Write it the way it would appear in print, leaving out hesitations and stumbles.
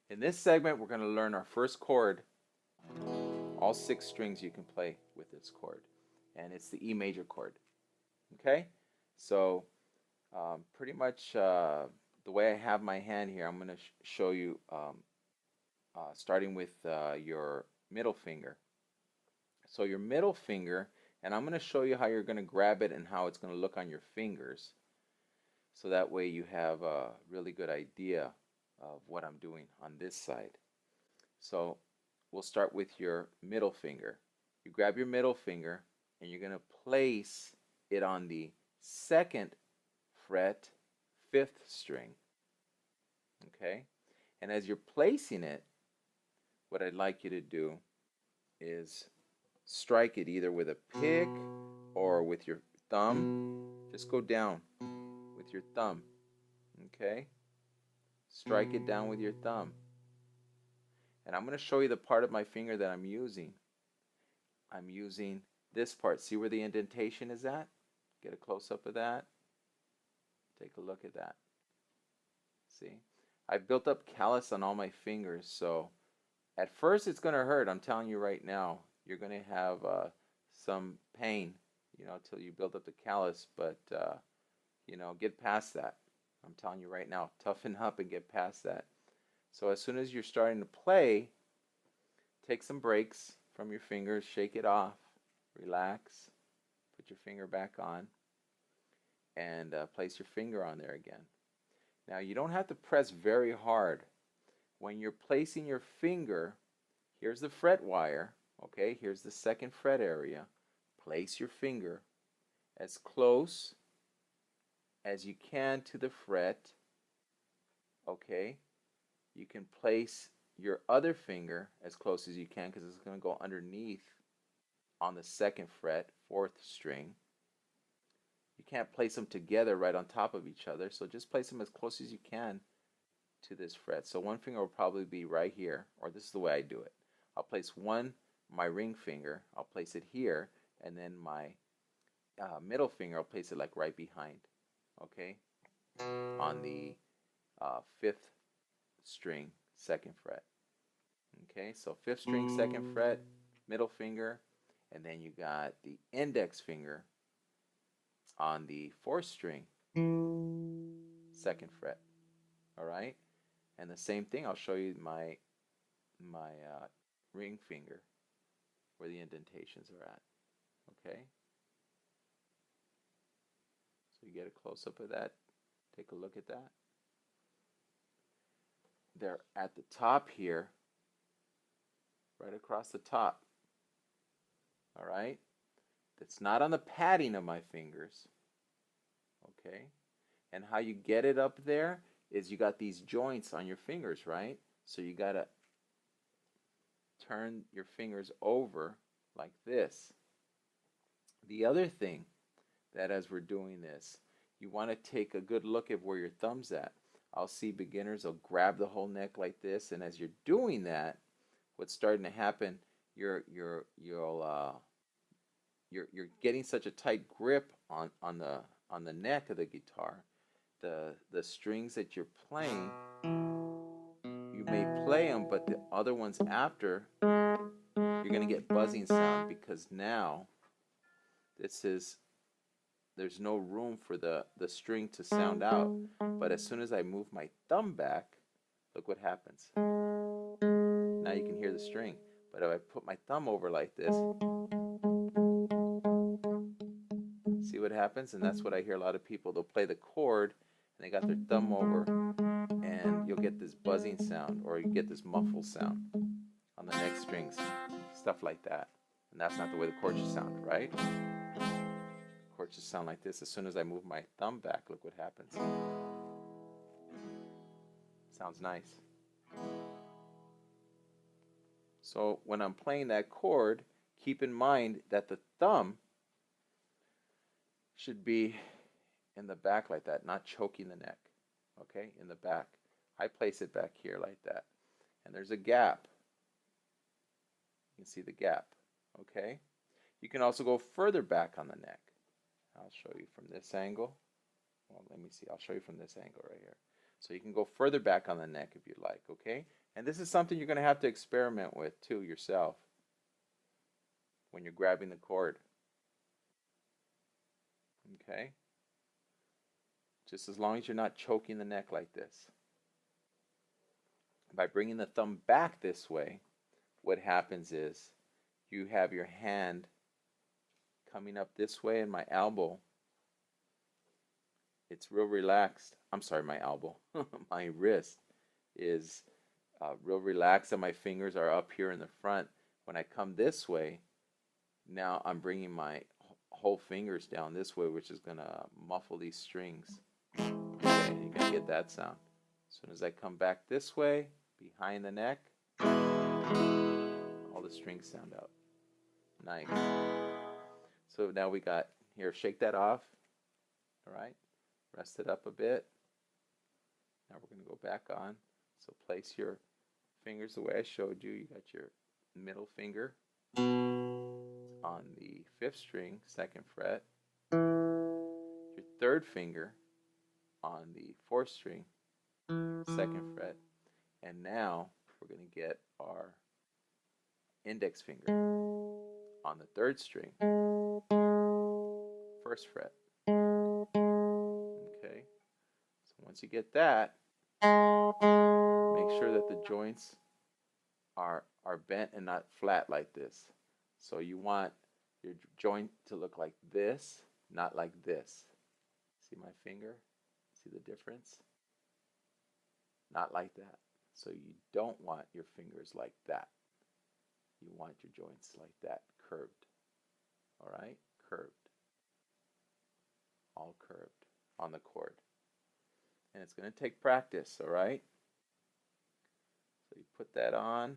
In this segment, we're going to learn our first chord. All 6 strings you can play with this chord, and it's the E major chord. Okay, so pretty much the way I have my hand here, I'm going to show you starting with your middle finger. So your middle finger, and I'm going to show you how you're going to grab it and how it's going to look on your fingers. So that way you have a really good idea of what I'm doing on this side. So we'll start with your middle finger. You grab your middle finger and you're going to place it on the 2nd fret, 5th string. Okay? And as you're placing it, what I'd like you to do is strike it either with a pick or with your thumb. Just go down with your thumb. Okay? Strike it down with your thumb. And I'm going to show you the part of my finger that I'm using. I'm using this part. See where the indentation is at? Get a close-up of that. Take a look at that. See? I've built up callus on all my fingers, so at first it's going to hurt. I'm telling you right now. You're going to have some pain, till you build up the callus, but, get past that. I'm telling you right now, toughen up and get past that. So as soon as you're starting to play, take some breaks from your fingers, shake it off, relax, put your finger back on, and place your finger on there again. Now you don't have to press very hard. When you're placing your finger, here's the fret wire, okay, here's the 2nd fret area. Place your finger as close as you can to the fret, okay. You can place your other finger as close as you can because it's going to go underneath on the 2nd fret, 4th string. You can't place them together right on top of each other, so just place them as close as you can to this fret. So one finger will probably be right here, or this is the way I do it. I'll place my ring finger, I'll place it here, and then my middle finger, I'll place it like right behind, okay, on the 5th string, 2nd fret. Okay, so 5th string, 2nd fret, middle finger, and then you got the index finger on the 4th string, 2nd fret. All right, and the same thing. I'll show you my ring finger where the indentations are at. Okay, so you get a close up of that. Take a look at that. They're at the top here, right across the top. All right, it's not on the padding of my fingers. Okay, and how you get it up there is you got these joints on your fingers, right? So you got to turn your fingers over like this. The other thing that as we're doing this, you want to take a good look at where your thumb's at. I'll see beginners will grab the whole neck like this, and as you're doing that, what's starting to happen, you're getting such a tight grip on the neck of the guitar. The strings that you're playing, you may play them, but the other ones after, you're going to get buzzing sound because now there's no room for the string to sound out. But as soon as I move my thumb back, look what happens. Now you can hear the string. But if I put my thumb over like this, see what happens? And that's what I hear a lot of people. They'll play the chord and they got their thumb over, and you'll get this buzzing sound or you get this muffled sound on the next strings, stuff like that. And that's not the way the chord should sound, right? Chord should sound like this. As soon as I move my thumb back, look what happens. Sounds nice. So when I'm playing that chord, keep in mind that the thumb should be in the back like that, not choking the neck. Okay, in the back. I place it back here like that. And there's a gap. You can see the gap. Okay? You can also go further back on the neck. I'll show you from this angle. Well, let me see. I'll show you from this angle right here. So you can go further back on the neck if you'd like, okay? And this is something you're going to have to experiment with too yourself when you're grabbing the cord, okay? Just as long as you're not choking the neck like this. By bringing the thumb back this way, what happens is you have your hand coming up this way and my elbow, it's real relaxed. I'm sorry, my elbow. My wrist is real relaxed and my fingers are up here in the front. When I come this way, now I'm bringing my whole fingers down this way, which is going to muffle these strings. Okay, you're going to get that sound. As soon as I come back this way, behind the neck, all the strings sound out. Nice. So now we got, here, shake that off. All right, rest it up a bit. Now we're going to go back on. So place your fingers the way I showed you. You got your middle finger on the 5th string, 2nd fret. Your 3rd finger on the 4th string, 2nd fret. And now we're going to get our index finger on the 3rd string, 1st fret. Okay, so once you get that, make sure that the joints are bent and not flat like this. So you want your joint to look like this, not like this. See my finger? See the difference? Not like that. So you don't want your fingers like that. You want your joints like that, curved. All right? Curved. All curved on the chord. And it's going to take practice, all right? So you put that on.